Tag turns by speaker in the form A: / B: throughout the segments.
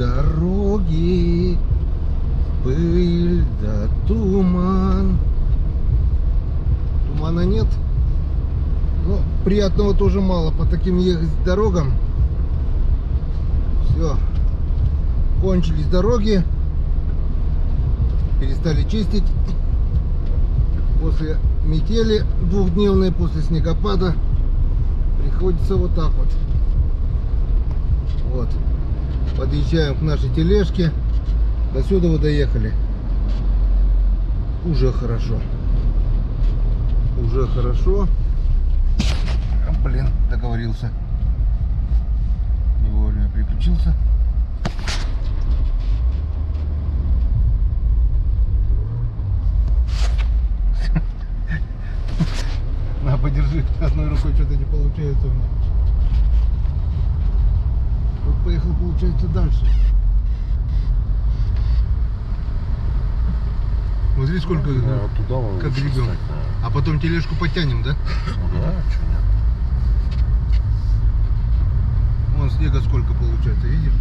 A: дороги, пыль да туман. Тумана нет, но приятного тоже мало по таким ехать дорогам. Все, кончились дороги, перестали чистить. После метели двухдневной, после снегопада приходится вот так вот. Вот, подъезжаем к нашей тележке. До сюда вот доехали. Уже хорошо. Уже хорошо. Блин, договорился. Не вовремя переключился. На, подержи. Одной рукой что-то не получается у меня. Вот поехал, получается, дальше. Вот здесь сколько,
B: вот туда
A: как гребем. А потом тележку подтянем, да?
B: Ну да, что нет.
A: Вон снега сколько получается, видишь?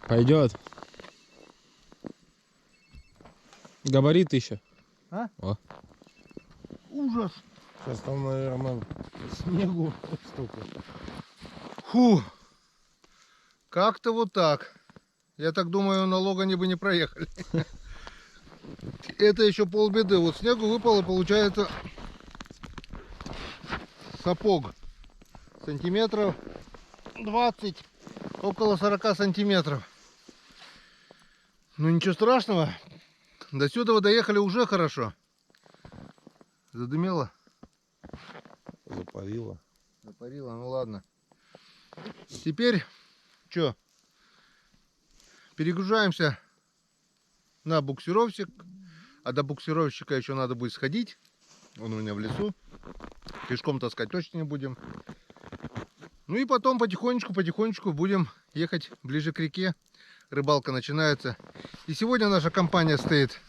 C: Пойдет. Габарит еще.
A: А?
C: О.
A: Ужас.
B: Сейчас там, наверное,
A: Снегу столько. Фу. Как-то вот так. Я так думаю, на Логане бы не проехали. Это еще полбеды. Вот снегу выпало, получается, сапог. Сантиметров 20, около 40 сантиметров. Ну ничего страшного. До сюда вы доехали уже хорошо. Задымело?
B: запарило.
A: Запарило, ну ладно. Теперь что? Перегружаемся на буксировщик. А до буксировщика еще надо будет сходить. Он у меня в лесу. Пешком таскать точно не будем. Ну и потом потихонечку будем ехать ближе к реке. Рыбалка начинается. И сегодня наша компания стоит.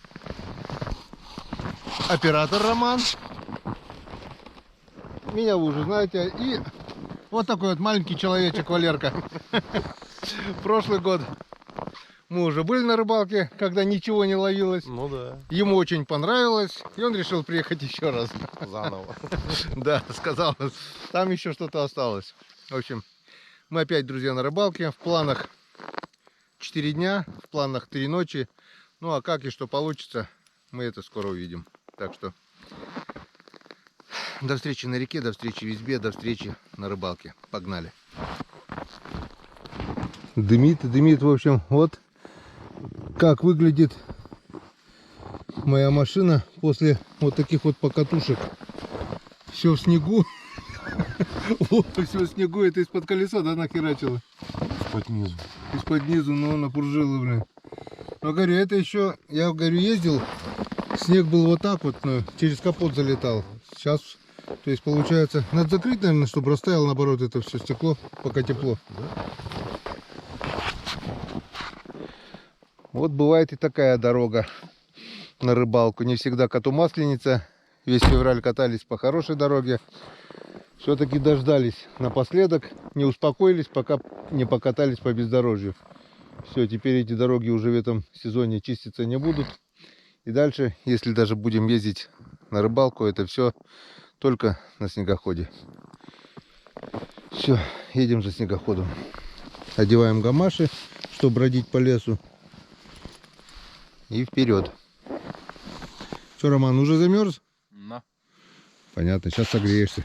A: Оператор Роман. Меня вы уже знаете. И вот такой вот маленький человечек Валерка. Прошлый год мы уже были на рыбалке, когда ничего не ловилось.
B: Ну да.
A: Ему очень понравилось. И он решил приехать еще раз.
B: Заново.
A: Да, сказал. Там еще что-то осталось. В общем, мы опять, друзья, на рыбалке. В планах 4 дня, в планах 3 ночи. Ну а как и что получится, мы это скоро увидим. Так что до встречи на реке, до встречи в избе, до встречи на рыбалке. Погнали. Дымит, в общем, вот как выглядит моя машина после вот таких вот покатушек. Все в снегу. Все в снегу, это из-под колеса, да, нахерачило?
B: Под низу.
A: Из-под низу, но напружила, блин. Но говорю, это еще, я говорю, ездил, снег был вот так вот, ну, через капот залетал. Сейчас, то есть получается, надо закрыть, наверное, чтобы растаяло, наоборот, это все стекло, пока тепло. Вот бывает и такая дорога на рыбалку. Не всегда коту масленица. Весь февраль катались по хорошей дороге. Все-таки дождались напоследок, не успокоились, пока не покатались по бездорожью. Все, теперь эти дороги уже в этом сезоне чиститься не будут. И дальше, если даже будем ездить на рыбалку, это все только на снегоходе. Все, едем за снегоходом. Одеваем гамаши, чтобы бродить по лесу. И вперед. Что, Роман, уже замерз?
B: На.
A: Понятно, сейчас согреешься.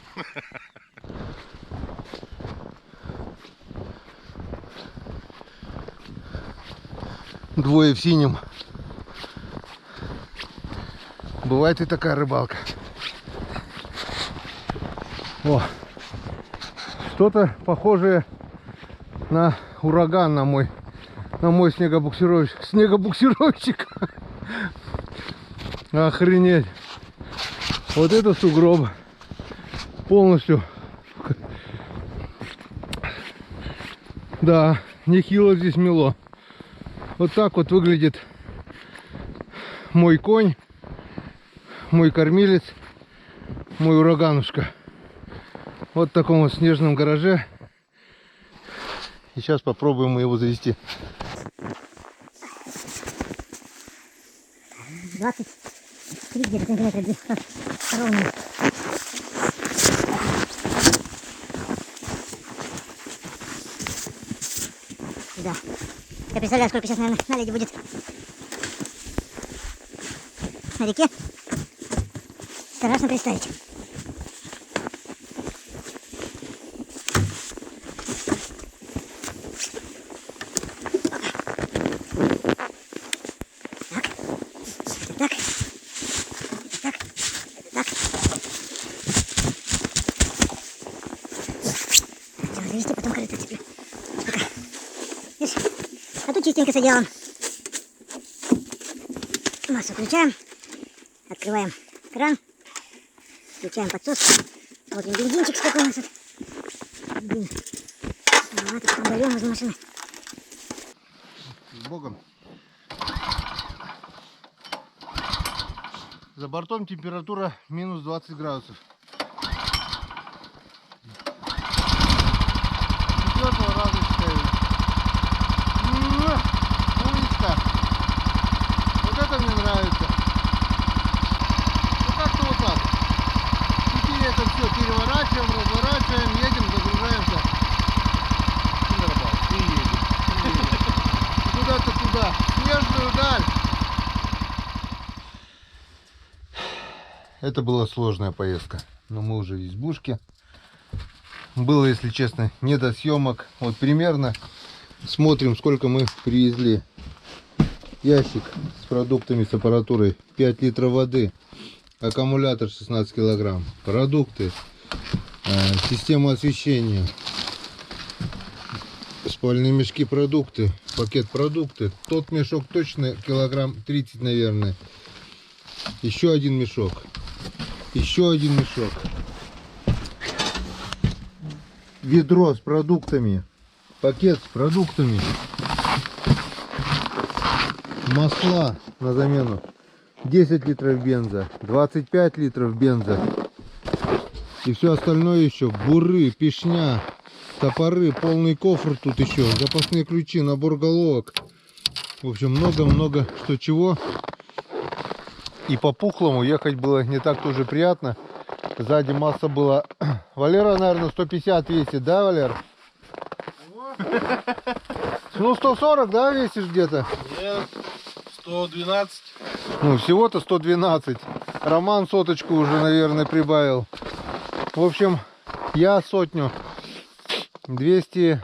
A: Двое в синем. Бывает и такая рыбалка. О, что-то похожее на ураган, на мой снегобуксировщик. Охренеть. Вот это сугроб. Полностью. Да, нехило здесь мело. Вот так вот выглядит мой конь, мой кормилец, мой ураганушка. Вот в таком вот снежном гараже. И сейчас попробуем мы его завести.
D: 23 где-то сантиметра ровно. Да. Я представляю, сколько сейчас, наверное, наледи будет на реке. Страшно представить. Так. Все, завести, потом корыто цеплю. Пока. Видишь? А тут чистенько с одеялом. Массу включаем. Открываем кран. Включаем подсос. Смотрим бензинчик, сколько у нас тут. Бензин. Маловато, потом дольем возле машины.
A: С Богом. За бортом температура минус 20 градусов. 4-го раза считаю. Умничка. Вот это мне нравится. Ну как-то вот так. Теперь это все переворачиваем, разворачиваем, едем, загружаемся. И на рыбалку. И едем. Куда-то туда. Снежную даль. Это была сложная поездка, но мы уже в избушке. Было, если честно, не до съемок. Вот примерно смотрим, сколько мы привезли. Ящик с продуктами, с аппаратурой, 5 литров воды, аккумулятор 16 килограмм, продукты, система освещения, спальные мешки, продукты, пакет продукты. Тот мешок точно килограмм 30, наверное. Еще один мешок. Еще один мешок. Ведро с продуктами. Пакет с продуктами. Масла на замену. 10 литров бенза. 25 литров бенза. И все остальное еще. Буры, пешня, топоры, полный кофр тут еще. Запасные ключи, набор головок. В общем, много-много что чего. И по пухлому ехать было не так тоже приятно. Сзади масса была. Валера, наверное, 150 весит, да, Валер? Ну, 140, да, весишь где-то?
B: Нет, 112.
A: Ну, всего-то 112. Роман соточку уже, наверное, прибавил. В общем, я сотню. 200,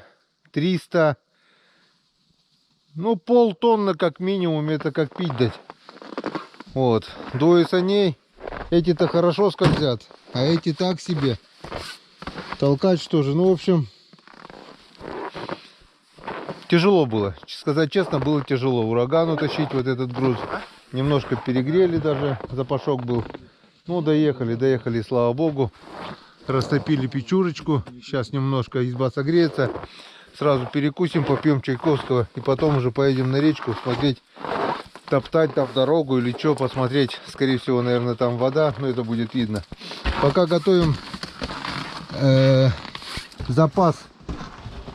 A: 300. Ну, полтонны как минимум, это как пить дать. Вот, двое саней. Эти-то хорошо скользят, а эти так себе. Толкач тоже. Ну, в общем, тяжело было. Сказать честно, было тяжело. Ураган утащить вот этот груз. Немножко перегрели даже, запашок был. Ну, доехали, слава богу. Растопили печурочку. Сейчас немножко изба согреется. Сразу перекусим, попьем чайковского. И потом уже поедем на речку смотреть, топтать там дорогу или что, посмотреть. Скорее всего, наверное, там вода, но это будет видно. Пока готовим запас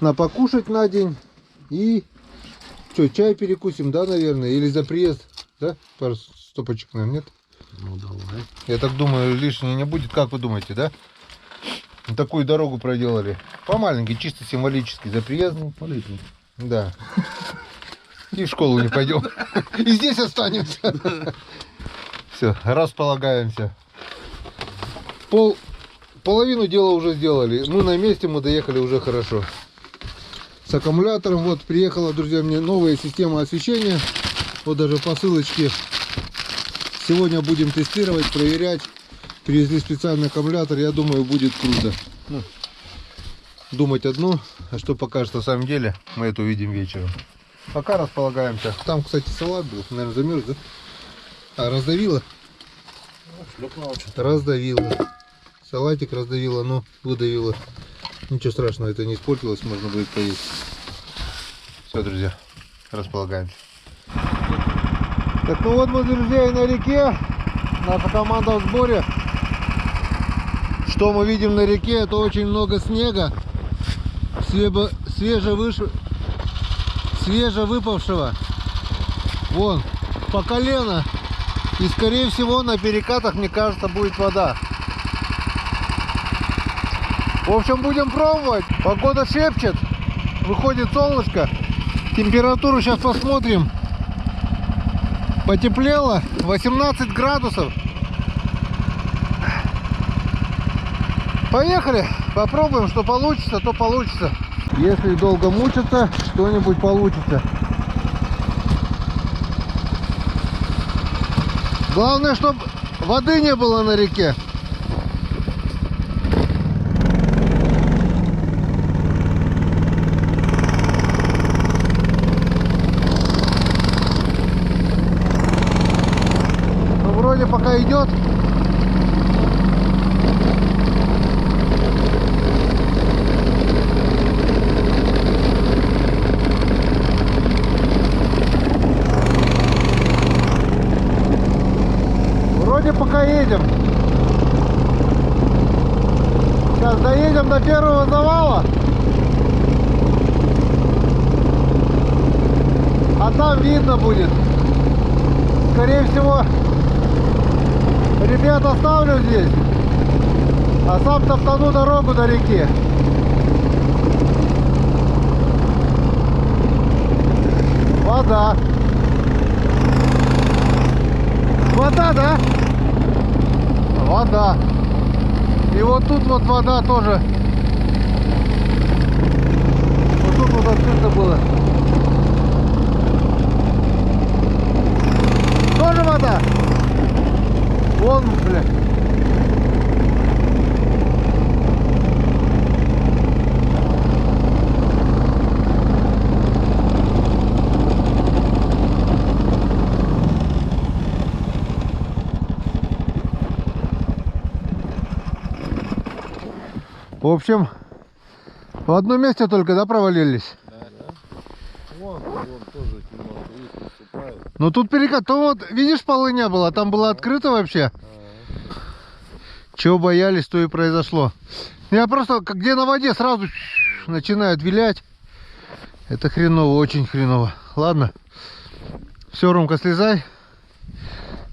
A: на покушать на день. И что, чай перекусим, да, наверное? Или за приезд, да? Пару стопочек, наверное, нет?
B: Ну давай.
A: Я так думаю, лишнее не будет. Как вы думаете, да? Такую дорогу проделали. По маленькой, чисто символически, за приезд.
B: Полезный.
A: Да. И в школу не пойдем. И здесь останемся. Все, располагаемся. Половину дела уже сделали. Мы на месте, мы доехали уже хорошо. С аккумулятором. Вот приехала, друзья, мне новая система освещения. Вот даже посылочки. Сегодня будем тестировать, проверять. Привезли специальный аккумулятор. Я думаю, будет круто. Ну, думать одно, а что покажет на самом деле, мы это увидим вечером. Пока располагаемся. Там, кстати, салат был. Наверное, замерз, да? А, раздавило? Раздавило. Салатик раздавило, но выдавило. Ничего страшного, это не испортилось, можно будет поесть. Все, друзья, располагаемся. Так, ну вот мы, друзья, и на реке. Наша команда в сборе. Что мы видим на реке? Это очень много снега. Свежевыпавшего. Вон, по колено. И скорее всего на перекатах, мне кажется, будет вода. В общем, будем пробовать. Погода шепчет. Выходит солнышко. Температуру сейчас посмотрим. Потеплело. 18 градусов. Поехали. Попробуем, что получится, то получится. Если долго мучиться, что-нибудь получится. Главное, чтобы воды не было на реке. Ну, вроде пока идет. Пока едем. Сейчас доедем до первого завала. А там видно будет. Скорее всего, ребят оставлю здесь. А сам топтану дорогу до реки. Вода. Вода, да? Вода. И вот тут вот вода тоже. Вот тут вот открыто было. Тоже вода. Вон, бля. В общем, в одном месте только, да, провалились?
B: Да. Вон тоже выступает.
A: Ну тут перекат. То вот, видишь, полыня была, там было открыто вообще. Чего боялись, то и произошло. Я просто, где на воде, сразу начинают вилять. Это хреново, очень хреново. Ладно. Все, Ромка, слезай.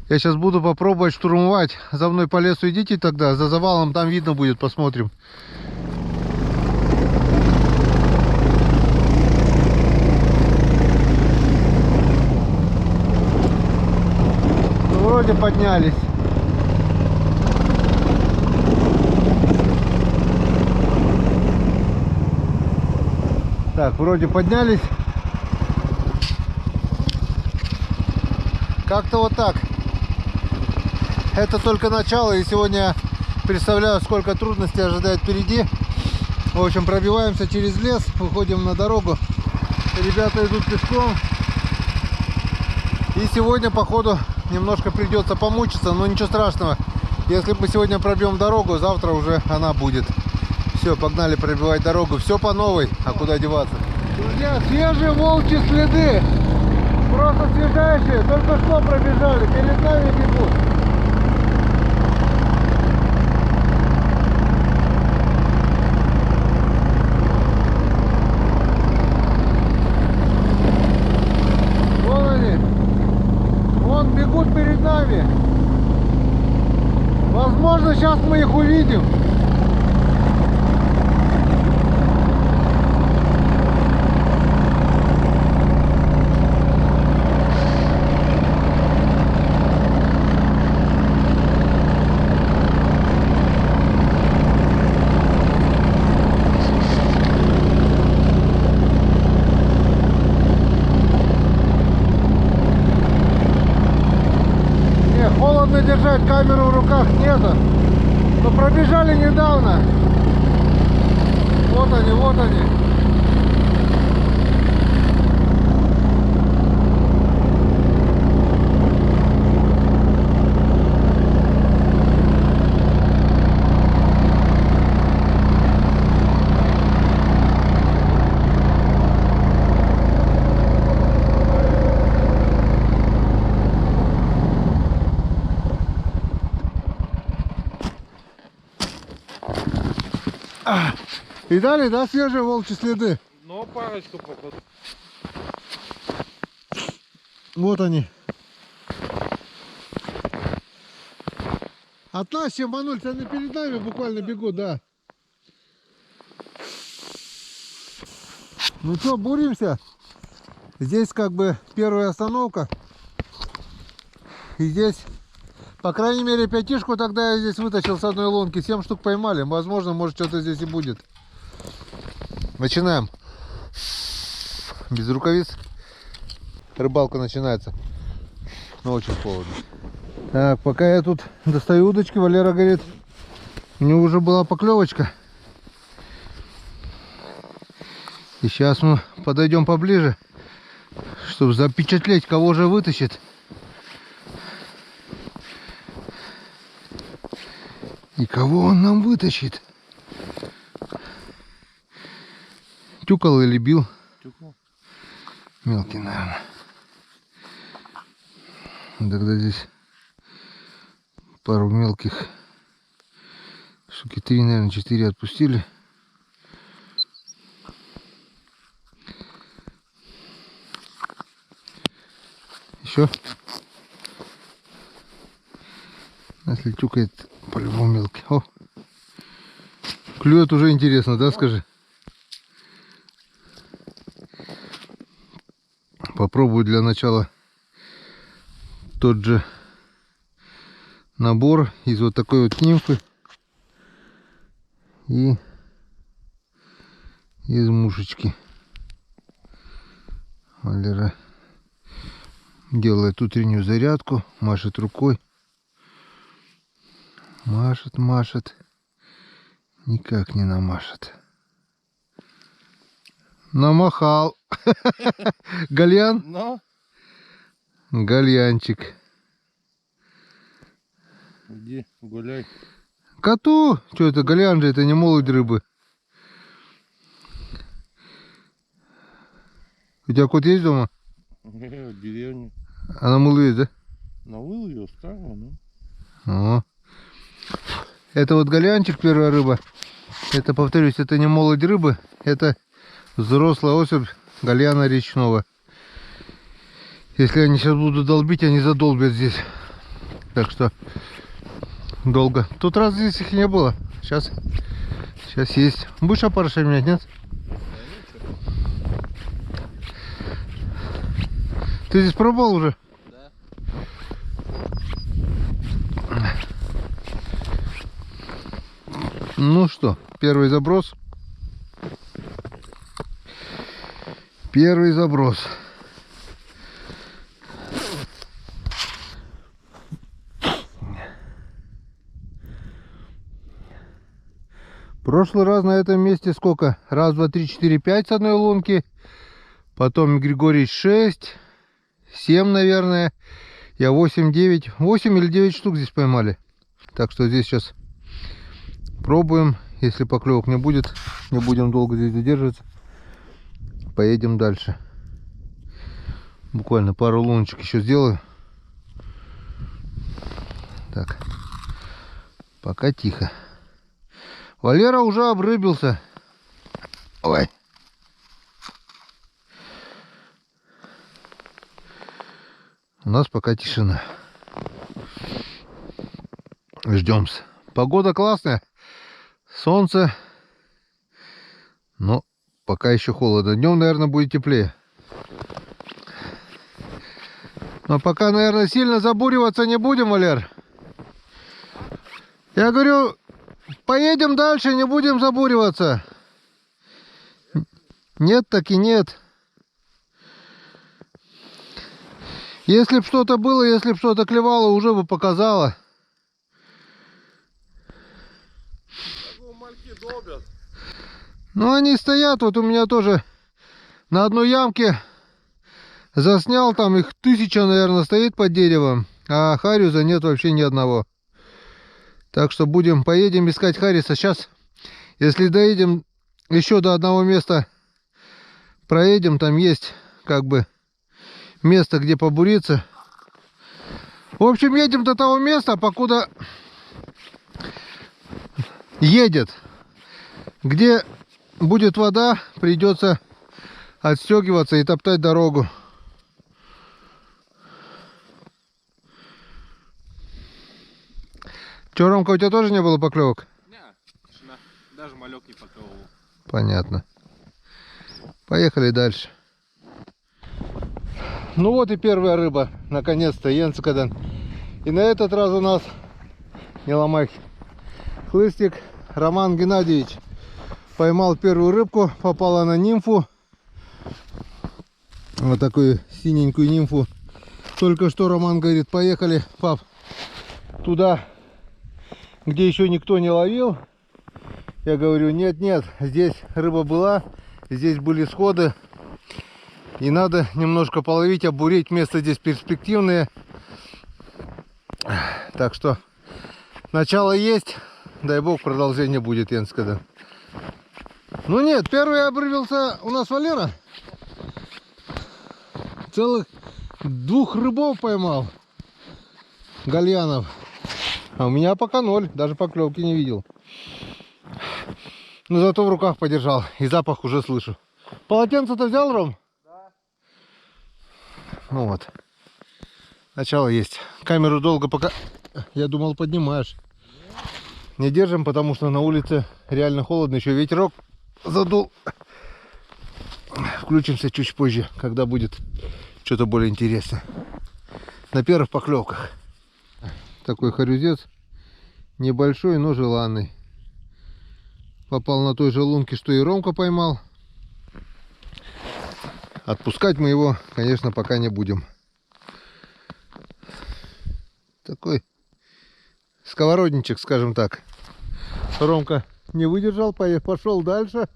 A: Я сейчас буду попробовать штурмовать. За мной по лесу идите тогда. За завалом там видно будет, посмотрим. Ну, вроде поднялись. Так, вроде поднялись. Как-то вот так. Это только начало, и сегодня я представляю, сколько трудностей ожидает впереди. В общем, пробиваемся через лес, выходим на дорогу. Ребята идут пешком. И сегодня, походу, немножко придется помучиться, но ничего страшного. Если мы сегодня пробьем дорогу, завтра уже она будет. Все, погнали пробивать дорогу. Все по новой, а куда деваться? Друзья, свежие волчьи следы. Просто свежайшие, только что пробежали, перед нами бегут. Вон они. Вон бегут перед нами. возможно, сейчас мы их увидим. Не, холодно держать камеру в руках нету. Но пробежали недавно. Вот они, вот они. Видали, да, свежие волчьи следы?
B: Ну, парочку покладу.
A: Вот они. От нас семанули, они перед нами буквально бегут, да. Ну что, буримся. Здесь как бы первая остановка. И здесь, по крайней мере, пятишку тогда я здесь вытащил с одной лунки. 7 штук поймали. Возможно, может что-то здесь и будет. Начинаем. Без рукавиц. Рыбалка начинается. Но очень холодно. Так, пока я тут достаю удочки, Валера говорит, у него уже была поклевочка. И сейчас мы подойдем поближе, чтобы запечатлеть, кого же вытащит. И кого он нам вытащит. Тюкал или бил?
B: Тюкнул.
A: Мелкий, наверное. Тогда здесь пару мелких. Штуки 3, наверное, 4 отпустили. Еще. Если тюкает, по-любому мелкий. О! Клюет уже интересно, да, скажи? Попробую для начала тот же набор из вот такой вот нимфы и из мушечки. Валера делает утреннюю зарядку, машет рукой. Машет, машет. Никак не намашет. Намахал. Гальян?
B: Ну,
A: Гальянчик.
B: иди гуляй.
A: Коту? Что это, гальян же, это не молоть рыбы. У тебя кот есть дома?
B: В деревне.
A: А на мылу есть, да?
B: Навыл ее старого, ну.
A: О. Это вот гальянчик, первая рыба. Это, повторюсь, это не молоть рыбы. Это взрослая особь гальяна речного. Если они сейчас будут долбить, они задолбят здесь. Так что долго. Тут раз здесь их не было. Сейчас есть. Будешь опарыша менять, нет? Ты здесь пробовал уже?
B: Да.
A: Ну что, первый заброс. Первый заброс. Прошлый раз на этом месте сколько? Раз, два, три, четыре, пять с одной лунки. Потом Григорий 6, 7, наверное. Я 8, 9. 8 или 9 штук здесь поймали. Так что здесь сейчас пробуем. Если поклевок не будет, не будем долго здесь задерживаться. Поедем дальше. Буквально пару луночек еще сделаю. Так. Пока тихо. Валера уже обрыбился. Ой. У нас пока тишина. Ждем. Погода классная. Солнце. Но пока еще холодно. Днем, наверное, будет теплее. Но пока, наверное, сильно забуриваться не будем, Валер. Я говорю, поедем дальше, не будем забуриваться. Нет, так и нет. Если б что-то было, если б что-то клевало, уже бы показало.
B: Мальки долбят.
A: Ну, они стоят, вот у меня тоже на одной ямке заснял, там их 1000, наверное, стоит под деревом, а хариуса нет вообще ни одного. Так что поедем искать хариуса. Сейчас, если доедем еще до одного места, проедем, там есть как бы место, где побуриться. В общем, едем до того места, покуда едет. Где будет вода, придется отстегиваться и топтать дорогу. Че, Ромка, у тебя тоже не было поклевок?
C: Не, тишина. Даже малек не поклевывал.
A: Понятно. Поехали дальше. Ну вот и первая рыба. Наконец-то, Енскадан. И на этот раз у нас, не ломай хлыстик, Роман Геннадьевич поймал первую рыбку. Попала на нимфу. Вот такую синенькую нимфу. Только что Роман говорит, поехали, пап, туда, где еще никто не ловил. Я говорю, нет, здесь рыба была, здесь были сходы. И надо немножко половить, обурить. Место здесь перспективное. Так что начало есть. Дай бог, продолжение будет, Енскадан. Ну нет, первый обрывился у нас Валера. Целых 2 рыбов поймал. Гальянов. А у меня пока 0. Даже поклевки не видел. Но зато в руках подержал. И запах уже слышу. Полотенце-то взял, Ром? Да. Ну вот. Начало есть. Камеру долго пока... Я думал, поднимаешь. Не держим, потому что на улице реально холодно. Еще ветерок задул. Включимся чуть позже, когда будет что-то более интересное. На первых поклевках. Такой харюзец. Небольшой, но желанный. Попал на той же лунке, что и Ромка поймал. Отпускать мы его, конечно, пока не будем. Такой сковородничек, скажем так. Ромка не выдержал, пошел дальше.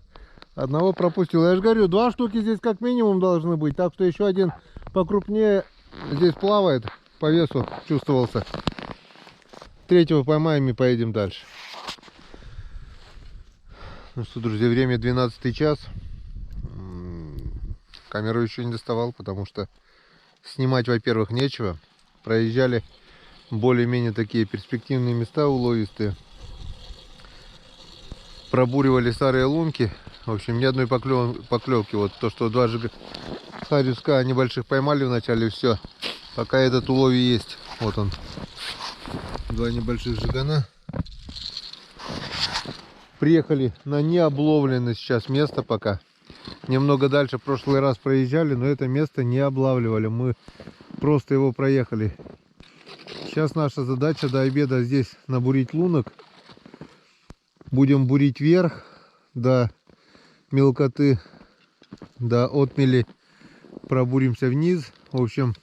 A: Одного пропустил. Я же говорю, 2 штуки здесь как минимум должны быть. Так что еще один покрупнее здесь плавает. По весу чувствовался. 3-го поймаем и поедем дальше. Ну что, друзья, время 12 час. Камеру еще не доставал, потому что снимать, во-первых, нечего. Проезжали более-менее такие перспективные места уловистые. Пробуривали старые лунки. В общем, ни одной поклевки. Вот то, что 2 хариуска небольших поймали вначале, все. Пока этот улов есть. Вот он. 2 небольших жигана. Приехали на необловленное сейчас место пока. Немного дальше в прошлый раз проезжали, но это место не облавливали. Мы просто его проехали. Сейчас наша задача до обеда здесь набурить лунок. Будем бурить вверх до мелкоты, до отмели. Пробуримся вниз. В общем,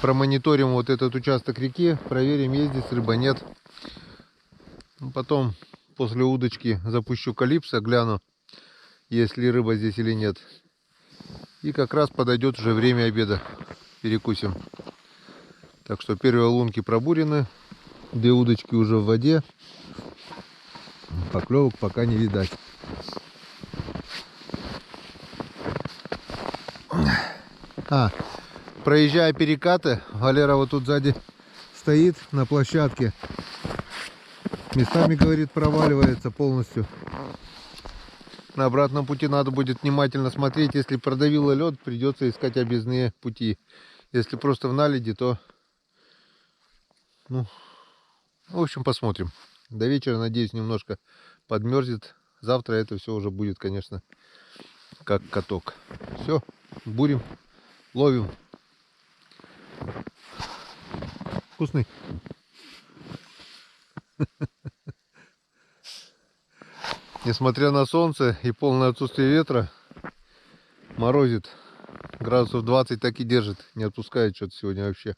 A: промониторим вот этот участок реки. Проверим, есть здесь рыба, нет. Потом после удочки запущу калипсо, гляну, есть ли рыба здесь или нет. И как раз подойдет уже время обеда. Перекусим. Так что первые лунки пробурены. 2 удочки уже в воде. Поклевок пока не видать. Проезжая перекаты, Валера вот тут сзади стоит на площадке. Местами, говорит, проваливается полностью. На обратном пути надо будет внимательно смотреть. Если продавило лед, придется искать объездные пути. Если просто в наледи, то В общем, посмотрим. До вечера, надеюсь, немножко подмерзнет. Завтра это все уже будет, конечно, как каток. Все, бурим, ловим. Вкусный. Несмотря на солнце и полное отсутствие ветра, морозит. Градусов 20 так и держит. Не отпускает что-то сегодня вообще.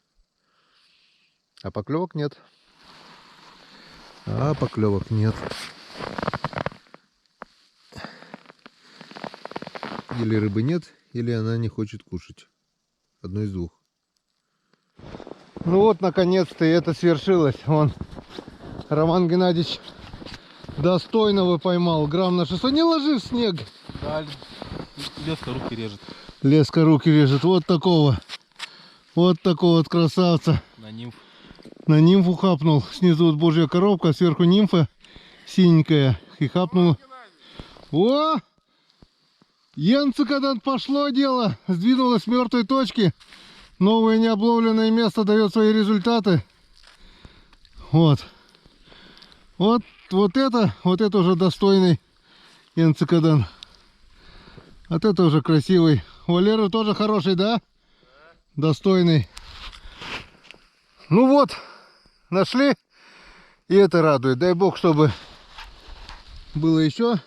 A: А поклевок нет. Или рыбы нет, или она не хочет кушать. Одно из двух. Ну вот, наконец-то, и это свершилось. Вон, Роман Геннадьевич достойного поймал. Грамм на 600. Не ложи в снег.
C: Да, леска руки режет.
A: Леска руки режет. Вот такого. Вот такого вот красавца.
C: На нимф.
A: На нимфу хапнул. Снизу вот божья коробка, а сверху нимфа синенькая. И хапнул. О! Янцикадан, пошло дело. Сдвинулось с мертвой точки. Новое необловленное место дает свои результаты. Вот. Вот это уже достойный янцикадан. Вот это уже красивый. Валера тоже хороший, да? Достойный. Ну вот, нашли. И это радует. Дай бог, чтобы было еще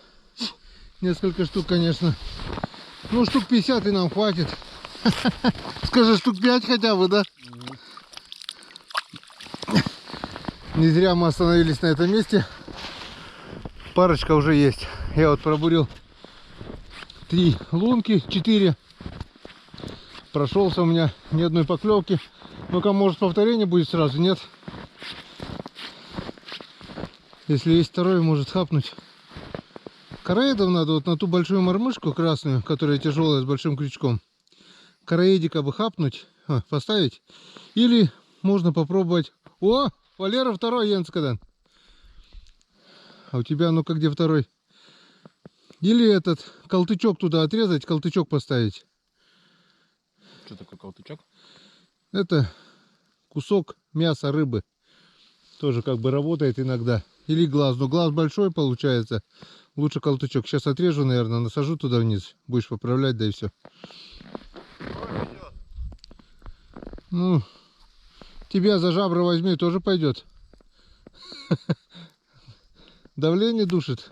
A: несколько штук, конечно. Ну, штук 50 и нам хватит. Скажи, штук 5 хотя бы, да? Не зря мы остановились на этом месте. Парочка уже есть. Я вот пробурил 3 лунки, 4. Прошелся, у меня ни одной поклевки. Ну-ка, может, повторение будет сразу? Нет. Если есть второй, может хапнуть. Короедов надо вот на ту большую мормышку красную, которая тяжелая, с большим крючком. Короедика бы хапнуть, поставить. Или можно попробовать... О, Валера, второй янцикадан. А у тебя, ну-ка, где второй? Или этот колтычок туда отрезать, колтычок поставить.
C: Что такое колтычок?
A: Это кусок мяса рыбы. Тоже как бы работает иногда. Или глаз. Но глаз большой получается. Лучше колтычок. Сейчас отрежу, наверное, насажу туда вниз. Будешь поправлять, да и все. Ну, тебя за жабры возьми, тоже пойдет. Давление душит.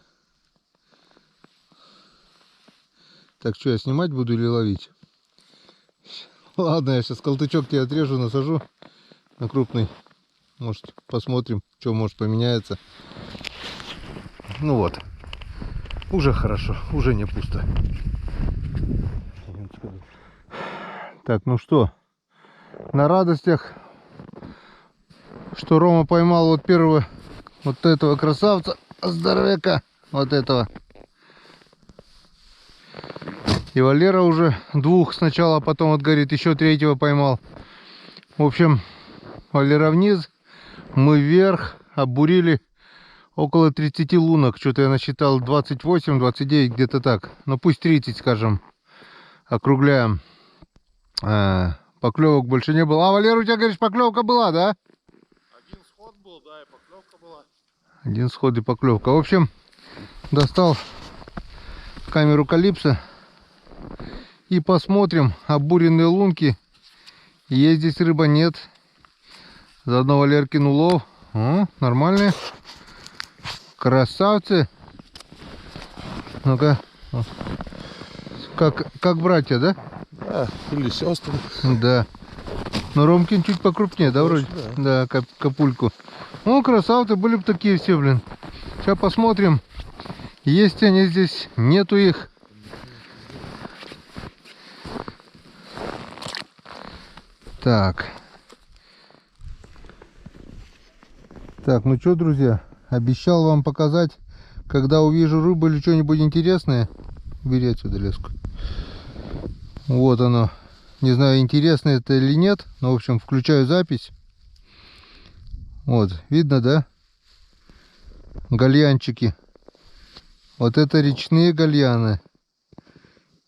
A: Так, что, я снимать буду или ловить? Ладно, я сейчас колтычок тебе отрежу, насажу на крупный. Может, посмотрим, что может поменяется. Ну вот. Уже хорошо, уже не пусто. Так, ну что, на радостях, что Рома поймал вот первого, вот этого красавца, здоровяка, вот этого. И Валера уже 2 сначала, а потом вот, говорит, еще 3-го поймал. В общем, Валера вниз, мы вверх, обурили около 30 лунок. Что-то я насчитал 28, 29, где-то так. Ну пусть 30, скажем, округляем. Поклевок больше не было. А, Валера, у тебя, говоришь, поклевка была, да?
C: Один сход был, да, и поклевка была.
A: Один сход и поклевка. В общем, достал камеру Калипсо. И посмотрим обуренные лунки. Есть здесь рыба, нет. Заодно Валеркин улов. О, нормальные. Красавцы. Ну-ка. Как братья, да?
B: Да, или сестры.
A: Да. Но Ромкин чуть покрупнее, да, вроде? Да, капульку. Ну, красавцы, были бы такие все, блин. Сейчас посмотрим. Есть они здесь, нету их. Так. Так, ну что, друзья, обещал вам показать, когда увижу рыбу или что-нибудь интересное. Бери отсюда леску. Вот оно. Не знаю, интересно это или нет, но, в общем, включаю запись. Вот, видно, да? Гальянчики. Вот это речные гальяны.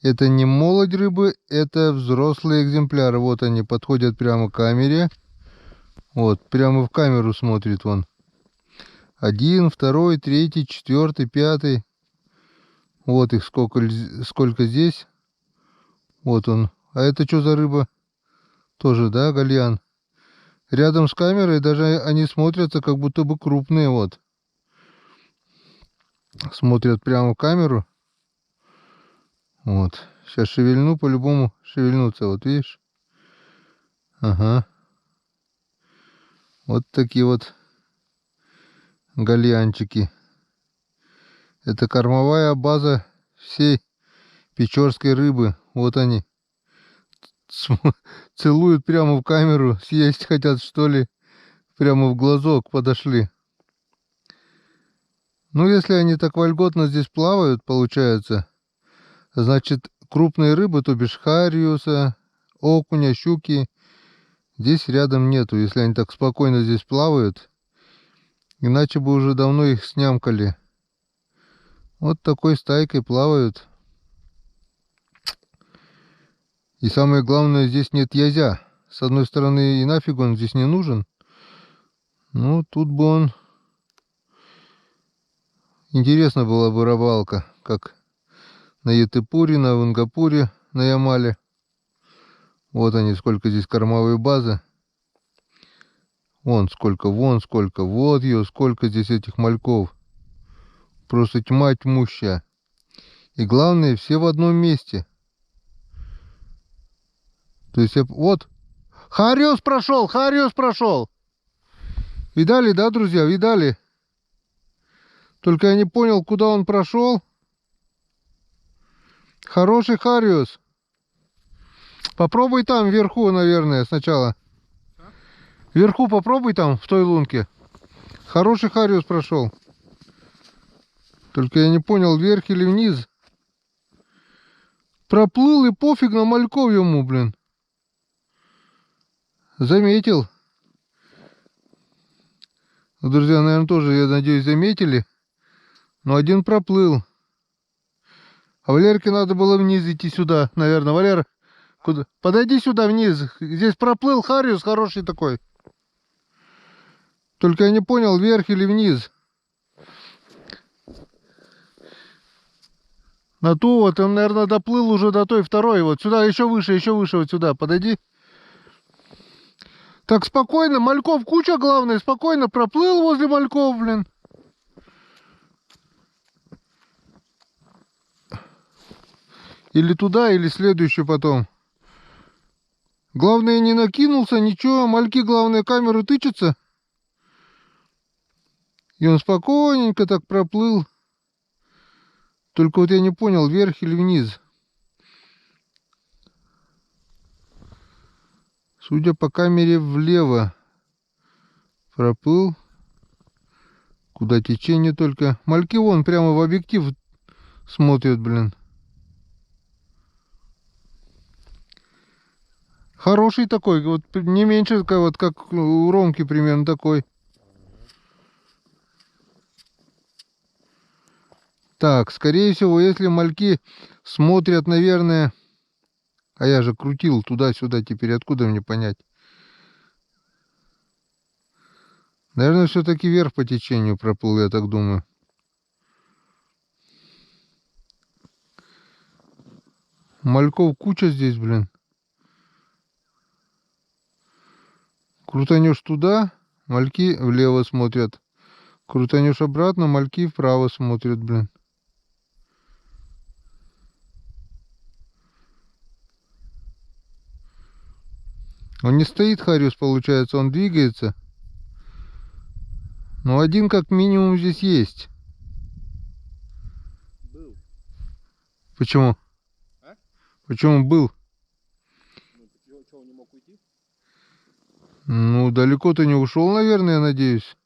A: Это не молодь рыбы, это взрослые экземпляры. Вот они подходят прямо к камере. Вот, прямо в камеру смотрит вон. Один, второй, третий, четвертый, пятый. Вот их сколько здесь. Вот он. А это что за рыба? Тоже, да, гальян? Рядом с камерой даже они смотрятся, как будто бы крупные, вот. Смотрят прямо в камеру. Вот. Сейчас шевельну, по-любому шевельнутся, вот видишь? Ага. Вот такие вот гальянчики. Это кормовая база всей печорской рыбы. Вот они. Целуют прямо в камеру. Съесть хотят, что ли. Прямо в глазок подошли. Ну, если они так вольготно здесь плавают, получается, значит, крупные рыбы, то бишь хариуса, окуня, щуки, здесь рядом нету. Если они так спокойно здесь плавают, иначе бы уже давно их снямкали. Вот такой стайкой плавают. И самое главное, здесь нет язя. С одной стороны, и нафиг он здесь не нужен. Ну, тут бы он... Интересно была бы рыбалка, как на Етыпуре, на Вангапуре, на Ямале. Вот они, сколько здесь кормовой базы. Вон сколько, вот ее, сколько здесь этих мальков. Просто тьма тьмущая. И главное, все в одном месте. То есть, вот, Хариус прошел. Видали, да, друзья, видали? Только я не понял, куда он прошел. Хороший Хариус. Попробуй там вверху, наверное, сначала. Вверху попробуй там, в той лунке. Хороший Хариус прошел. Только я не понял, вверх или вниз. Проплыл и пофиг на мальков ему, блин. Заметил. Друзья, наверное, тоже, я надеюсь, заметили. Но один проплыл. А Валерке надо было вниз идти сюда, наверное. Валера, куда? Подойди сюда вниз. Здесь проплыл Хариус хороший такой. Только я не понял, вверх или вниз. На ту вот, он, наверное, доплыл уже до той второй. Вот сюда, еще выше, вот сюда. Подойди. Так, спокойно, мальков куча, главное, спокойно проплыл возле мальков, блин. Или туда, или следующую потом. Главное, не накинулся, ничего. Мальки, главное, камеру тычется. И он спокойненько так проплыл. Только вот я не понял, вверх или вниз. Судя по камере, влево проплыл. Куда течение только. Мальки вон прямо в объектив смотрят, блин. Хороший такой, вот не меньше, вот как у Ромки примерно такой. Так, скорее всего, если мальки смотрят, наверное... А я же крутил туда-сюда, теперь откуда мне понять? Наверное, все-таки вверх по течению проплыл, я так думаю. Мальков куча здесь, блин. Крутанешь туда, мальки влево смотрят. Крутанешь обратно, мальки вправо смотрят, блин. Он не стоит, Хариус, получается, он двигается. Но один как минимум здесь есть.
C: Был.
A: Почему?
C: А?
A: Почему был?
C: Ну, что, он не мог уйти?
A: Ну, далеко-то не ушел, наверное, я надеюсь.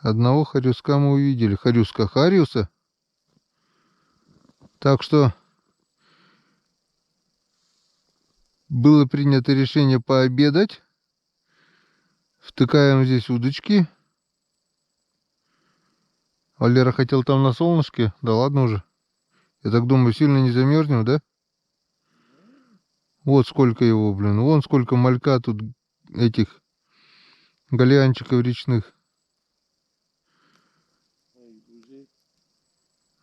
A: Одного хорюска мы увидели. Хорюска Хариуса. Так что было принято решение пообедать. Втыкаем здесь удочки. Валера хотел там на солнышке. Да ладно уже. Я так думаю, сильно не замерзнем, да? Вот сколько его, блин. Вон сколько малька тут этих галянчиков речных.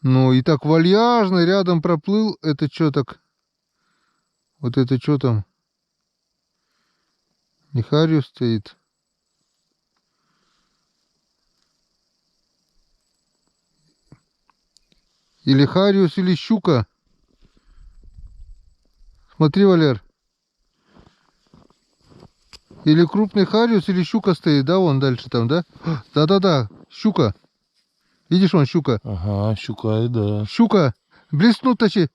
A: Ну и так вальяжно рядом проплыл. Это что так? Вот это что там? Нихариус стоит. Или хариус, или щука. Смотри, Валер. Или крупный хариус, или щука стоит, да, вон дальше там, да? Да-да-да, щука. Видишь, вон щука.
B: Ага, щука, да.
A: Щука, блеснут точи.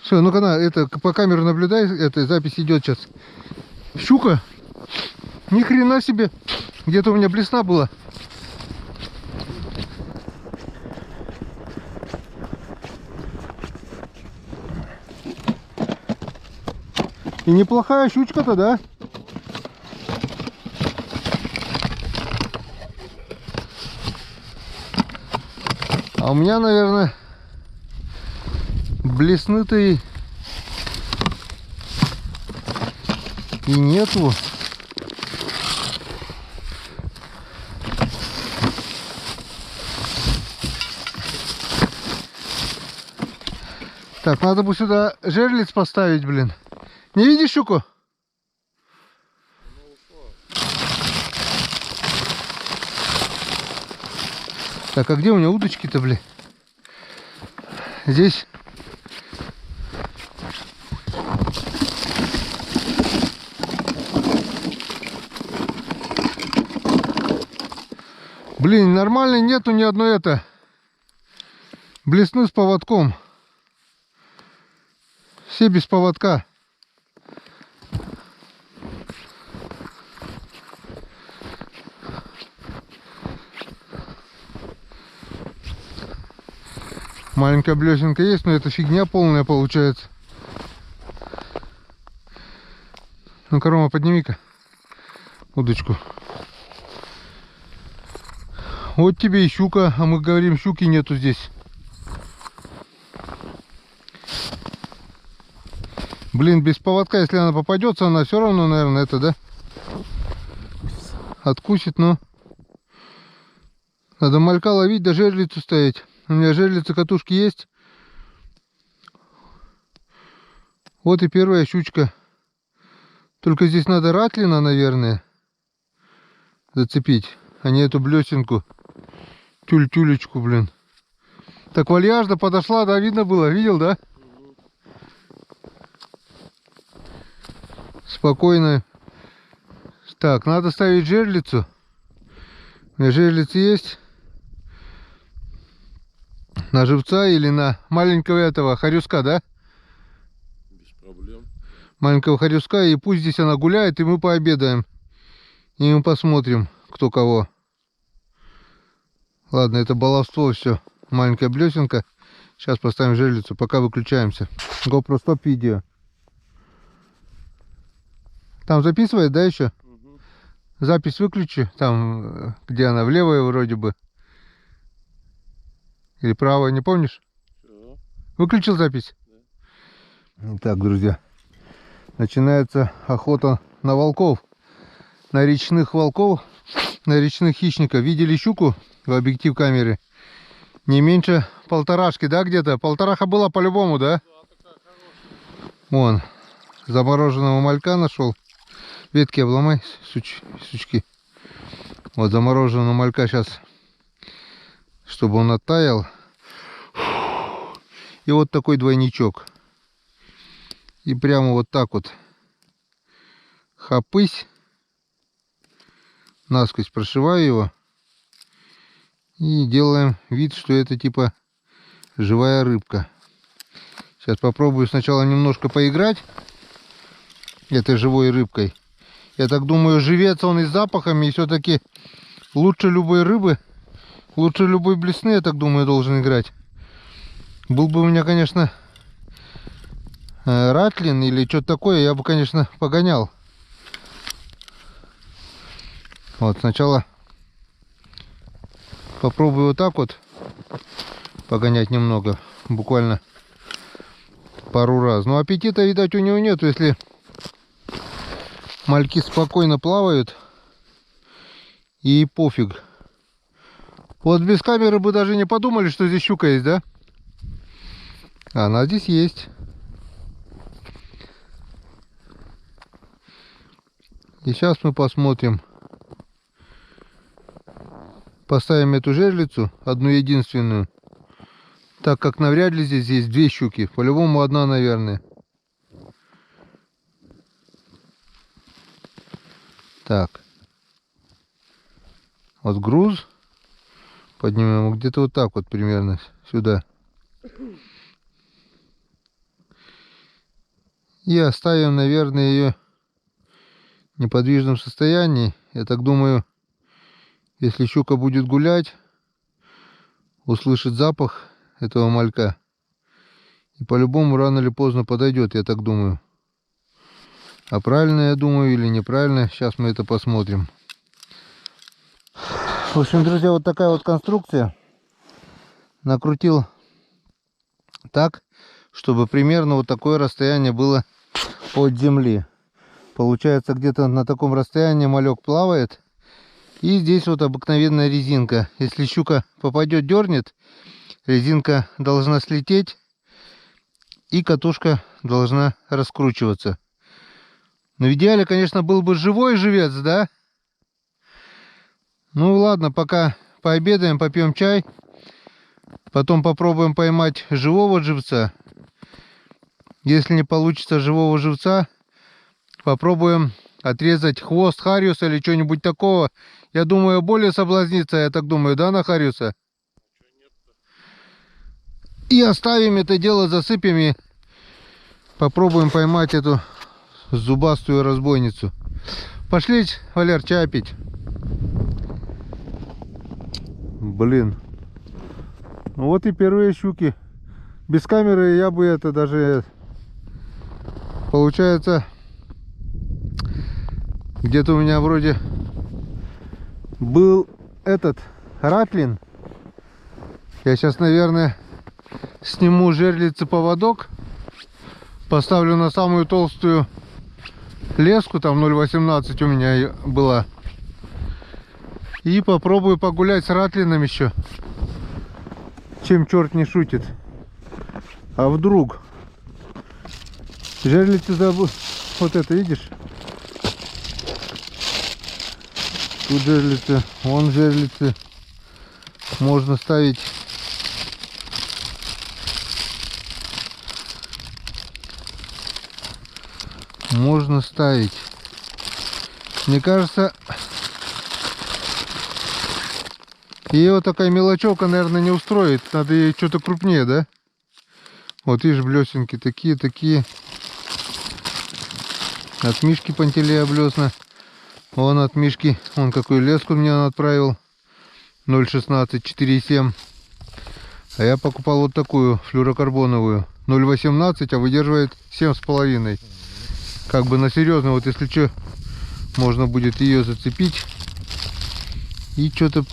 A: Все, ну-ка на, это по камеру наблюдай, эта запись идет сейчас. Щука. Ни хрена себе. Где-то у меня блесна была. И неплохая щучка-то, да? А у меня, наверное, блесны-то и нету. Так, надо бы сюда жерлиц поставить, блин. Не видишь щуку? Так, а где у меня удочки-то, блин? Здесь. Блин, нормально нету ни одной блесны с поводком. Все без поводка. Маленькая блесенка есть, но это фигня полная получается. Ну-ка, Рома, подними-ка удочку. Вот тебе и щука, а мы говорим, щуки нету здесь. Блин, без поводка, если она попадется, она все равно, наверное, это, да? Откусит, но... Надо малька ловить, да жерлицу ставить. У меня жерлицы, катушки есть. Вот и первая щучка. Только здесь надо ратлина, наверное, зацепить, а не эту блесенку. Тюль-тюлечку, блин. Так вальяжно подошла, да, видно было, видел, да? Спокойно. Так, надо ставить жерлицу. У меня жерлица есть. На живца или на маленького этого хорюска, да?
B: Без проблем.
A: Маленького хорюска, и пусть здесь она гуляет, и мы пообедаем. И мы посмотрим, кто кого. Ладно, это баловство все. Маленькая блесенка. Сейчас поставим жерлицу, пока выключаемся. GoPro стоп видео. Там записывает, да, еще?
C: Угу.
A: Запись выключи. Там, где она, влево вроде бы. Или правая, не помнишь?
C: Все.
A: Выключил запись? Да. Так, друзья. Начинается охота на волков. На речных волков. На речных хищников. Видели щуку в объектив камеры? Не меньше полторашки, да, где-то? Полтораха была по-любому, да? Вон. Замороженного малька нашел. Ветки обломай, сучки. Вот замороженного малька сейчас, чтобы он оттаял. И вот такой двойничок. И прямо вот так вот. Хапысь. Насквозь прошиваю его. И делаем вид, что это типа живая рыбка. Сейчас попробую сначала немножко поиграть этой живой рыбкой. Я так думаю, живец он и с запахами, и все-таки лучше любой рыбы, лучше любой блесны, я так думаю, должен играть. Был бы у меня, конечно, ратлин или что-то такое, я бы, конечно, погонял. Вот, сначала попробую вот так вот погонять немного, буквально пару раз. Но аппетита, видать, у него нет, если мальки спокойно плавают. И пофиг. Вот без камеры бы даже не подумали, что здесь щука есть, да? Она здесь есть. И сейчас мы посмотрим. Поставим эту жерлицу, одну единственную. Так как навряд ли здесь есть две щуки. По-любому одна, наверное. Так. Вот груз. Поднимем его где-то вот так вот примерно. Сюда. И оставим, наверное, ее в неподвижном состоянии. Я так думаю, если щука будет гулять, услышит запах этого малька, и по-любому рано или поздно подойдет, я так думаю. А правильно я думаю или неправильно, сейчас мы это посмотрим. В общем, друзья, вот такая вот конструкция. Накрутил так, чтобы примерно вот такое расстояние было от земли. Получается, где-то на таком расстоянии малек плавает. И здесь вот обыкновенная резинка. Если щука попадет, дернет, резинка должна слететь, и катушка должна раскручиваться. Но в идеале, конечно, был бы живой живец, да? Ну ладно, пока пообедаем, попьем чай. Потом попробуем поймать живого живца. Если не получится живого живца, попробуем отрезать хвост хариуса или что-нибудь такого. Я думаю, более соблазнится, я так думаю, да, на хариуса? И оставим это дело, засыпем и попробуем поймать эту зубастую разбойницу. Пошли, Валер, чай пить. Блин. Ну вот и первые щуки. Без камеры я бы это даже... Получается, где-то у меня вроде был этот ратлин. Я сейчас, наверное, сниму жерлицы поводок, поставлю на самую толстую леску, там 0,18 у меня была, и попробую погулять с ратлином еще, чем черт не шутит. А вдруг жерлицы забыл. Вот это видишь? Тут жерлицы, вон жерлицы. Можно ставить Мне кажется, ее такая мелочевка, наверное, не устроит. Надо ей что-то крупнее, да? Вот видишь, блесенки такие. От Мишки Пантелея блесна. Вон от Мишки, вон какую леску мне он отправил. 0,16, 4,7. А я покупал вот такую флюрокарбоновую. 0,18, а выдерживает 7,5. Как бы на серьезно, вот если что, можно будет ее зацепить. И что-то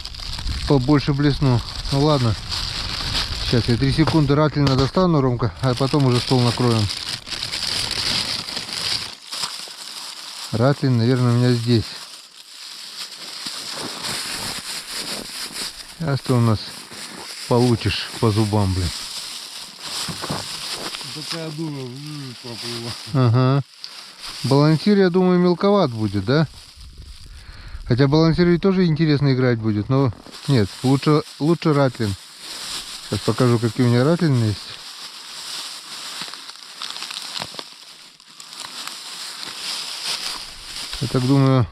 A: побольше блесну. Ну ладно. Сейчас я 3 секунды ратлина достану, Ромка, а потом уже стол накроем. Ратлин, наверное, у меня здесь. Сейчас ты у нас получишь по зубам, блин.
B: Такая дура проплыла.
A: Ага. Балансир, я думаю, мелковат будет, да? Хотя балансир ведь тоже интересно играть будет, но нет, лучше ратлин. Сейчас покажу, какие у меня ратлины есть. Я так думаю,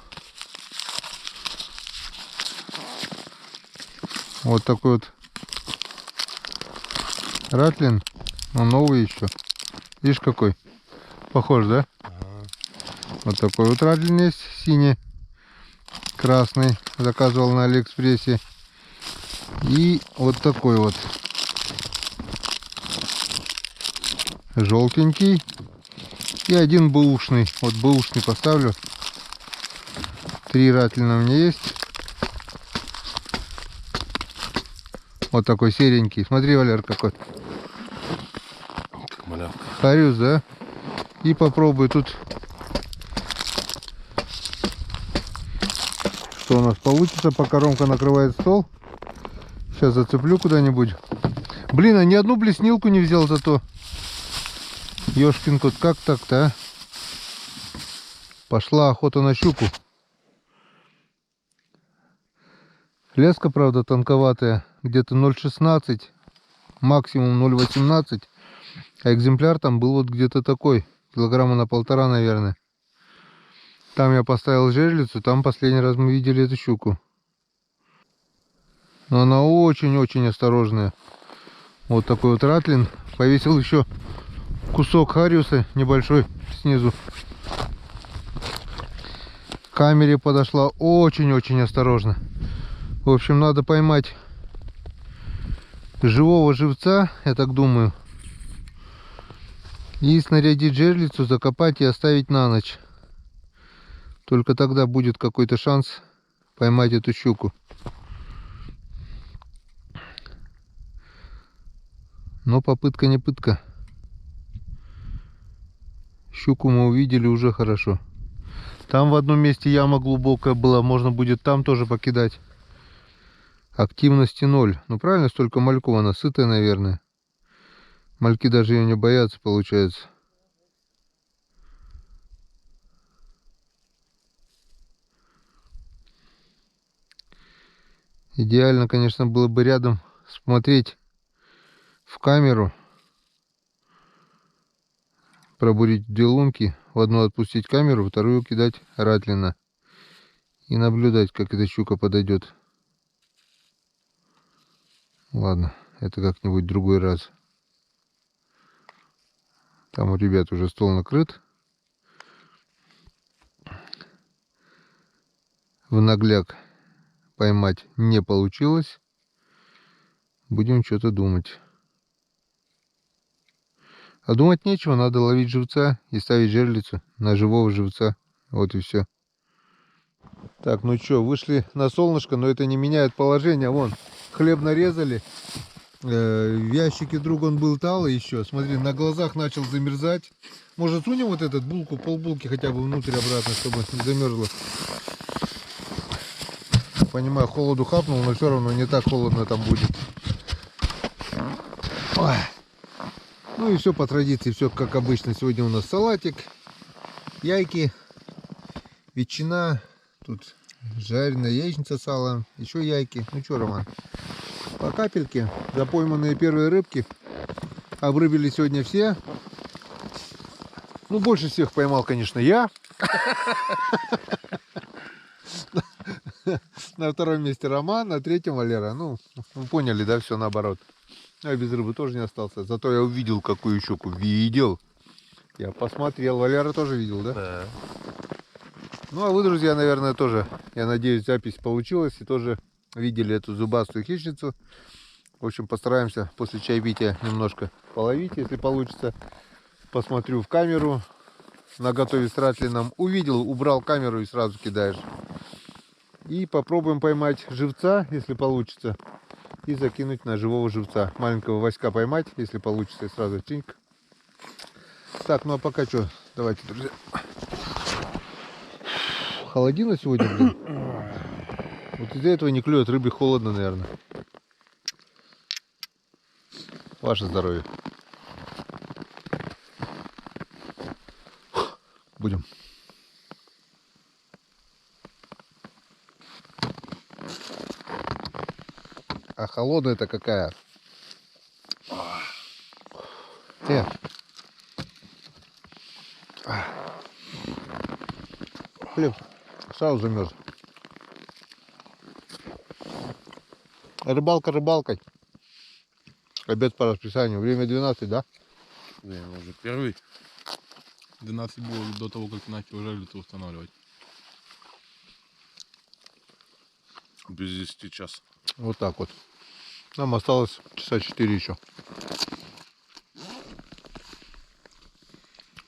A: вот такой вот ратлин, он новый еще. Видишь, какой? Похож, да? Вот такой вот ратлин есть, синий, красный, заказывал на Алиэкспрессе. И вот такой вот желтенький. И один бэушный. Вот бэушный поставлю. 3 ратлина у меня есть. Вот такой серенький. Смотри, Валер, какой.
B: Как малявка.
A: Хариус, да? И попробую тут. Что у нас получится, пока Ромка накрывает стол. Сейчас зацеплю куда-нибудь. Блин, а ни одну блеснилку не взял зато. Ёшкин кот, как так-то, а? Пошла охота на щуку. Леска, правда, тонковатая. Где-то 0,16, максимум 0,18. А экземпляр там был вот где-то такой. Килограмма на 1,5, наверное. Там я поставил жерлицу. Там последний раз мы видели эту щуку. Но она очень-очень осторожная. Вот такой вот ратлин. Повесил еще кусок хариуса небольшой снизу. К камере подошла очень-очень осторожно. В общем, надо поймать живого живца, я так думаю. И снарядить жерлицу, закопать и оставить на ночь. Только тогда будет какой-то шанс поймать эту щуку. Но попытка не пытка. Щуку мы увидели уже хорошо. Там в одном месте яма глубокая была, можно будет там тоже покидать. Активности 0. Ну правильно, столько мальков, она сытая, наверное. Мальки даже ее не боятся, получается. Идеально, конечно, было бы рядом смотреть в камеру, пробурить две лунки, в одну отпустить камеру, во вторую кидать ратлина и наблюдать, как эта щука подойдет. Ладно, это как-нибудь в другой раз. Там у ребят уже стол накрыт. В нагляк поймать не получилось. Будем что-то думать. А думать нечего, надо ловить живца и ставить жерлицу на живого живца. Вот и все. Так, ну что, вышли на солнышко, но это не меняет положение. Вон, хлеб нарезали. В ящике вдруг он был талый еще. Смотри, на глазах начал замерзать. Может, сунем вот этот булку, полбулки хотя бы внутрь обратно, чтобы не замерзло. Понимаю, холоду хапнул, но все равно не так холодно там будет. Ой. Ну и все по традиции, все как обычно. Сегодня у нас салатик, яйки, ветчина, тут жареная яичница с салом, еще яйки. Ну что, Роман, по капельке. За пойманные первые рыбки. Обрыбили сегодня все. Ну, больше всех поймал, конечно, я. На втором месте Роман, на третьем Валера. Ну, вы поняли, да, все наоборот. А без рыбы тоже не остался. Зато я увидел, какую щуку. Видел. Я посмотрел. Валера тоже видел, да?
B: Да.
A: Ну, а вы, друзья, наверное, тоже, я надеюсь, запись получилась. И тоже видели эту зубастую хищницу. В общем, постараемся после чаепития немножко половить, если получится. Посмотрю в камеру. Наготове с ратлином. Увидел, убрал камеру и сразу кидаешь. И попробуем поймать живца, если получится. И закинуть на живого живца. Маленького Васька поймать, если получится. И сразу чинк. Так, ну а пока что, давайте, друзья. Холодина сегодня, блин. Вот из-за этого не клюет, рыбе холодно, наверное. Ваше здоровье. Будем. А холодная-то какая? Хлеб сразу замерз. Рыбалка рыбалкой. Обед по расписанию. Время 12, да?
B: Не, уже первый. 12 было до того, как начал жерлицу устанавливать. Без 10 час.
A: Вот так вот. Нам осталось часа 4 еще.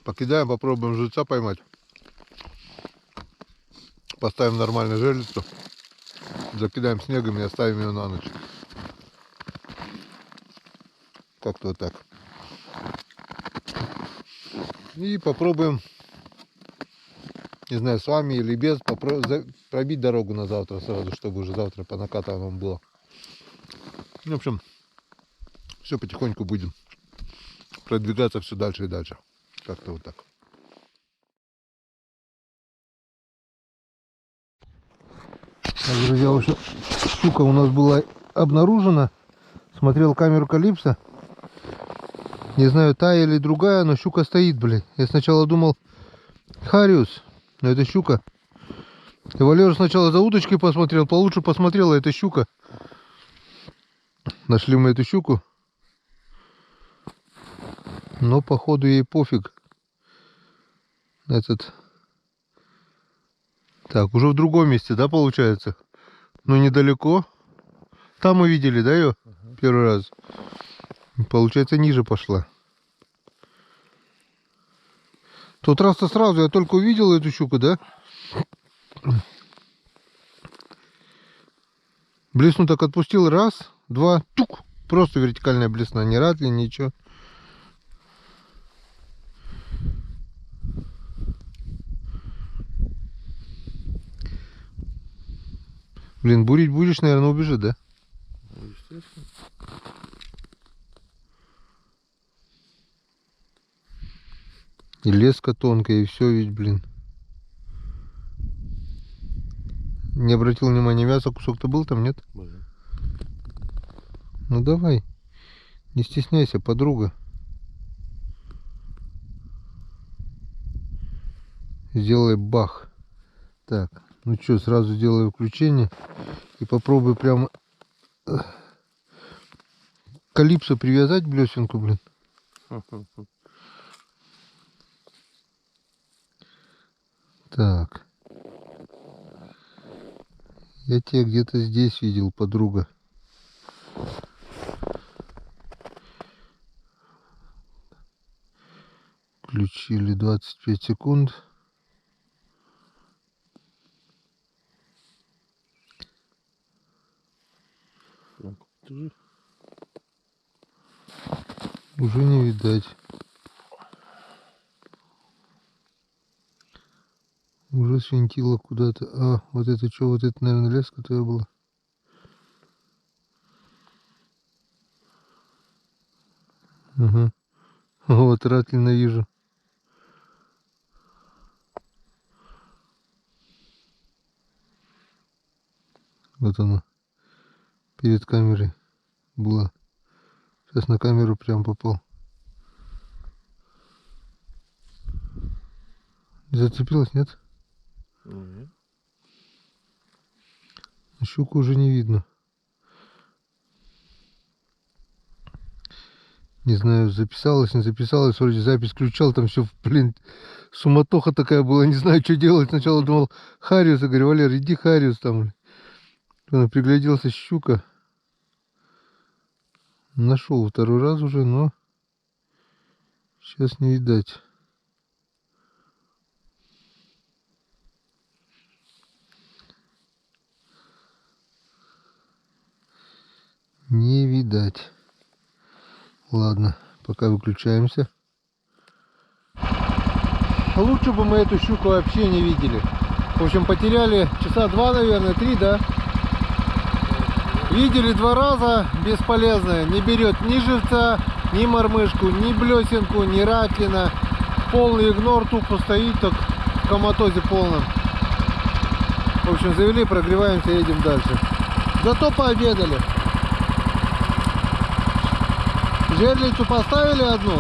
A: Покидаем, попробуем живца поймать. Поставим нормально жерлицу. Закидаем снегом и оставим ее на ночь. Как-то вот так. И попробуем, не знаю, с вами или без, пробить дорогу на завтра сразу, чтобы уже завтра по накатанному было. В общем, все потихоньку будем продвигаться все дальше и дальше. Как-то вот так. Так, друзья, в общем, щука у нас была обнаружена. Смотрел камеру Калипсо. Не знаю, та или другая, но щука стоит, блин. Я сначала думал хариус, но это щука. И Валера сначала за удочкой посмотрел, получше посмотрел, а это щука. Нашли мы эту щуку. Но походу ей пофиг. Этот. Так, уже в другом месте, да, получается? Ну, недалеко. Там мы видели, да, ее? Первый раз. Получается, ниже пошла. Тот раз-то сразу я только увидел эту щуку, да? Блесну так отпустил. Раз, два, тук. Просто вертикальная блесна. Ни ратли, ничего. Блин, бурить будешь, наверное, убежит, да?
B: Ну, естественно.
A: И леска тонкая, и все ведь, блин. Не обратил внимания, мясо кусок-то был там, нет?
B: Блин.
A: Ну давай. Не стесняйся, подруга. Сделай бах. Так, ну что, сразу сделаю включение. И попробую прямо Калипсо привязать блесенку, блин. Так. Я тебя где-то здесь видел, подруга. Включили 25 секунд.
B: Так, держи.
A: Уже не видать. Уже свинтило куда-то. А, вот это что? Вот это, наверное, леска твоя была. Угу. Вот, ратлина вижу. Вот она. Перед камерой была. Сейчас на камеру прям попал. Зацепилась, нет?
B: Нет.
A: Щуку уже не видно. Не знаю, записалась, не записалась. Вроде запись включал, там все, блин, суматоха такая была. Не знаю, что делать. Сначала думал хариус. Я говорю, Валер, иди хариус там. Пригляделся, щука. Нашел второй раз уже, но сейчас не видать. Не видать. Ладно, пока выключаемся. Лучше бы мы эту щуку вообще не видели. В общем, потеряли часа 2, наверное, 3, да? Видели 2 раза, бесполезно. Не берет ни живца, ни мормышку, ни блесенку, ни ратлина. Полный игнор, тупо стоит, так в коматозе полном. В общем, завели, прогреваемся, едем дальше. Зато пообедали. Жерлицу поставили одну.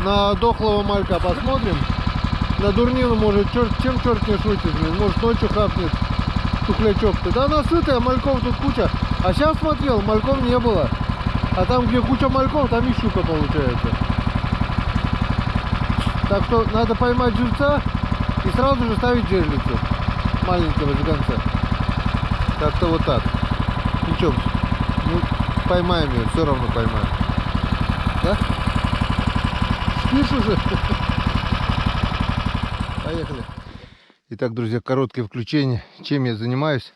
A: На дохлого малька посмотрим. На дурнину, может, чем черт не шутит, блин. Может, ночью хапнет тухлячок-то. Да она сытая, мальков тут куча. А сейчас смотрел, мальков не было. А там, где куча мальков, там и щука получается. Так что надо поймать живца и сразу же ставить жерлицу. Маленького жиганца. Как-то вот так. Ничего, ну, поймаем ее, все равно поймаем. Да? Спишь уже? Поехали. Итак, друзья, короткое включение. Чем я занимаюсь?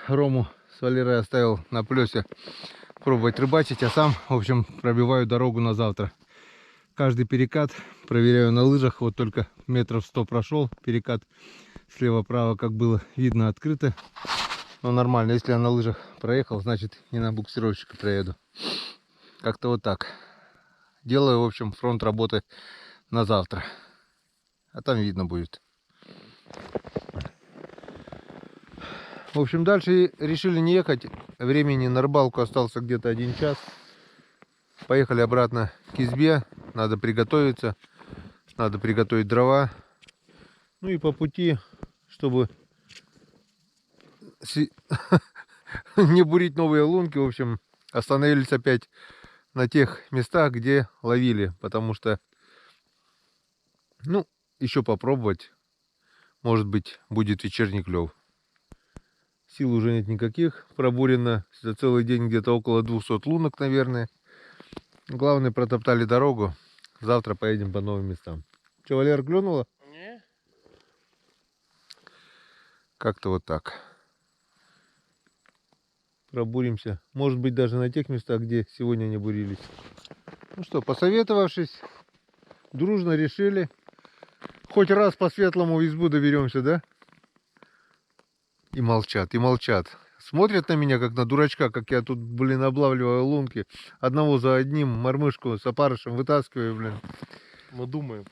A: Рому с Валерой оставил на плесе пробовать рыбачить, а сам, в общем, пробиваю дорогу на завтра. Каждый перекат проверяю на лыжах. Вот только метров 100 прошел перекат. Слева-право, как было видно, открыто. Но нормально. Если я на лыжах проехал, значит и на буксировщика проеду. Как-то вот так. Делаю, в общем, фронт работы на завтра. А там видно будет. В общем, дальше решили не ехать. Времени на рыбалку остался где-то 1 час. Поехали обратно к избе. Надо приготовиться. Надо приготовить дрова. Ну и по пути, чтобы не бурить новые лунки, в общем, остановились опять на тех местах, где ловили. Потому что, ну, еще попробовать. Может быть, будет вечерний клев. Сил уже нет никаких. Пробурено за целый день где-то около 200 лунок, наверное. Главное, протоптали дорогу. Завтра поедем по новым местам. Че, Валера, клюнула?
B: Не.
A: Как-то вот так. Пробуримся. Может быть, даже на тех местах, где сегодня не бурились. Ну что, посоветовавшись, дружно решили. Хоть раз по светлому в избу доберемся, да? И молчат, и молчат. Смотрят на меня, как на дурачка, как я тут, блин, облавливаю лунки. Одного за одним, мормышку с опарышем вытаскиваю, блин.
B: Мы думаем.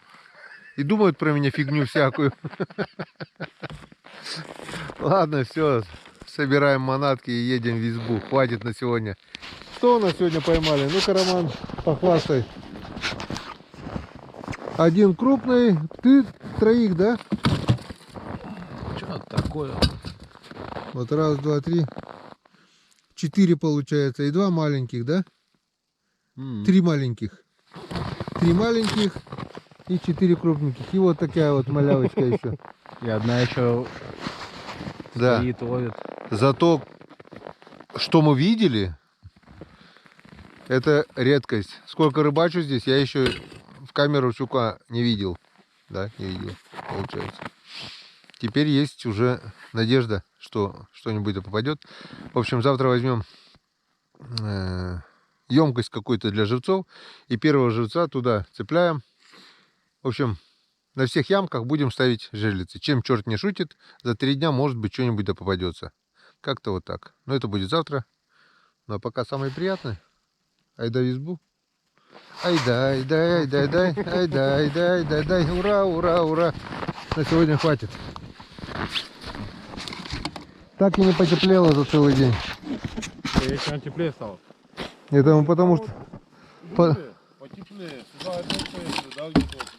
A: И думают про меня фигню всякую. Ладно, все. Собираем манатки и едем в избу. Хватит на сегодня. Что у нас сегодня поймали? Ну-ка, Роман, похвастай. 1 крупный. Ты 3, да?
B: Что такое?
A: Вот 1, 2, 3. 4 получается. И 2 маленьких, да? 3 маленьких. 3 маленьких и 4 крупненьких. И вот такая вот малявочка еще.
B: И одна еще
A: Да.
B: стоит, ловит.
A: Зато, что мы видели, это редкость. Сколько рыбачу здесь, я еще в камеру щука не видел. Да, не видел, получается. Теперь есть уже надежда, что что-нибудь да попадет. В общем, завтра возьмем емкость какую-то для живцов. И первого живца туда цепляем. В общем, на всех ямках будем ставить жерлицы. Чем черт не шутит, за 3 дня, может быть, что-нибудь да попадется. Как-то вот так. Но это будет завтра. Ну а пока самое приятное. Айда в избу. Айда, айда, айда, айда, айда, айда, айда, айда. Ура, ура, ура. На сегодня хватит. Так и не потеплело за целый день.
B: Еще теплее стало.
A: Это потому что...
B: Потеплее. Сюда опять поехали, да, где-то вот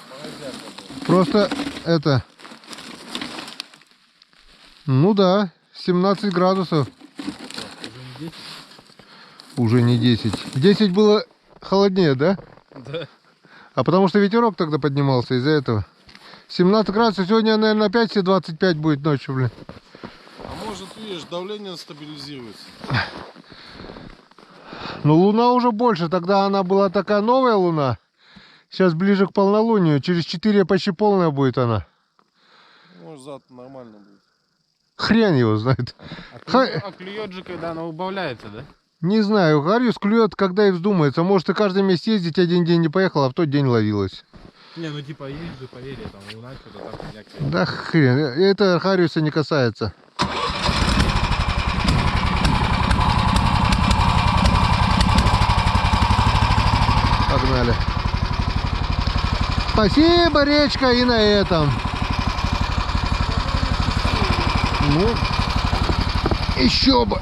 B: морозяк.
A: Просто это... Ну да, 17 градусов. Уже не 10. 10 было холоднее, да?
B: Да.
A: А потому что ветерок тогда поднимался из-за этого. 17 градусов, сегодня, наверное, опять все 25 будет ночью, блин.
B: А может, видишь, давление стабилизируется.
A: Но луна уже больше, тогда она была такая новая луна. Сейчас ближе к полнолунию, через 4 почти полная будет она.
B: Может, завтра нормально будет.
A: Хрен его знает.
B: А клюет же, когда она убавляется, да?
A: Не знаю, Хариус клюет, когда и вздумается. Может, и каждый месяц ездить, 1 день не поехал, а в тот день ловилась.
B: Не, ну типа есть же поверье, там луна что-то там всякое.
A: Да хрен, это Хариуса не касается. Погнали. Спасибо, речка, и на этом. Ну, еще бы.